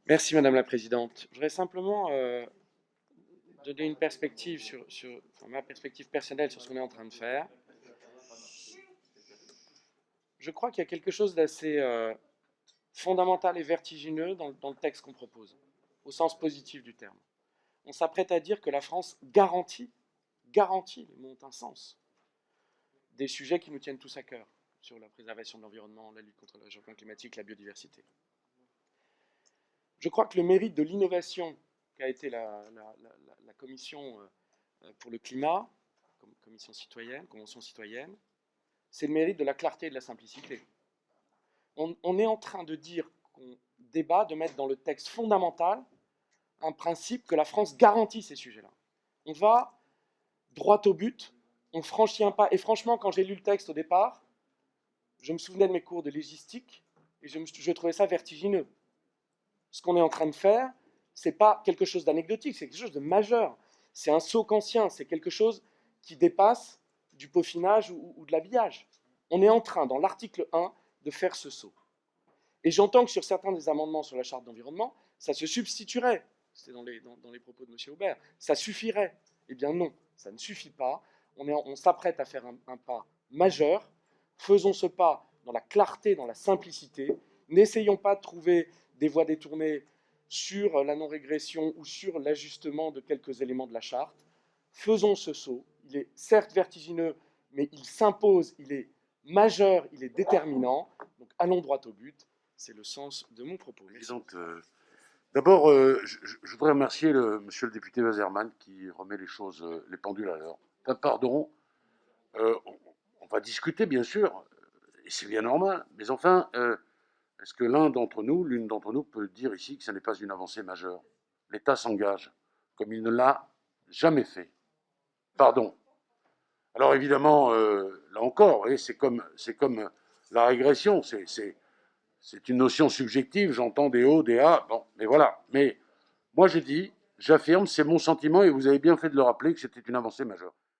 Merci Madame la Présidente. Je voudrais simplement donner une perspective enfin, ma perspective personnelle sur ce qu'on est en train de faire. Je crois qu'il y a quelque chose d'assez fondamental et vertigineux dans le texte qu'on propose, au sens positif du terme. On s'apprête à dire que la France garantit, les mots ont un sens, des sujets qui nous tiennent tous à cœur, sur la préservation de l'environnement, la lutte contre le réchauffement climatique, la biodiversité. Je crois que le mérite de l'innovation qu'a été la commission pour le climat, commission citoyenne, convention citoyenne, c'est le mérite de la clarté et de la simplicité. On est en train de dire qu'on débat, de mettre dans le texte fondamental un principe que la France garantit ces sujets-là. On va droit au but, on franchit un pas. Et franchement, quand j'ai lu le texte au départ, je me souvenais de mes cours de légistique et je trouvais ça vertigineux. Ce qu'on est en train de faire, c'est pas quelque chose d'anecdotique, c'est quelque chose de majeur. C'est un saut kantien, c'est quelque chose qui dépasse du peaufinage ou de l'habillage. On est en train, dans l'article 1, de faire ce saut. Et j'entends que sur certains des amendements sur la charte d'environnement, ça se substituerait. C'était dans les propos de M. Aubert. Ça suffirait. Eh bien non, ça ne suffit pas. On s'apprête à faire un pas majeur. Faisons ce pas dans la clarté, dans la simplicité. N'essayons pas de trouver des voies détournées sur la non-régression ou sur l'ajustement de quelques éléments de la charte. Faisons ce saut. Il est certes vertigineux, mais il s'impose, il est majeur, il est déterminant. Donc allons droit au but. C'est le sens de mon propos. D'abord, je voudrais remercier monsieur le député Waserman qui remet les choses, les pendules à l'heure. Enfin, pardon, on va discuter bien sûr, et c'est bien normal, mais enfin, est-ce que l'une d'entre nous peut dire ici que ce n'est pas une avancée majeure? L'État s'engage comme il ne l'a jamais fait. Pardon. Alors évidemment, là encore, c'est comme la régression, c'est une notion subjective, j'entends des hauts, des bas, bon, mais voilà. Mais moi je dis, j'affirme, c'est mon sentiment, et vous avez bien fait de le rappeler, que c'était une avancée majeure.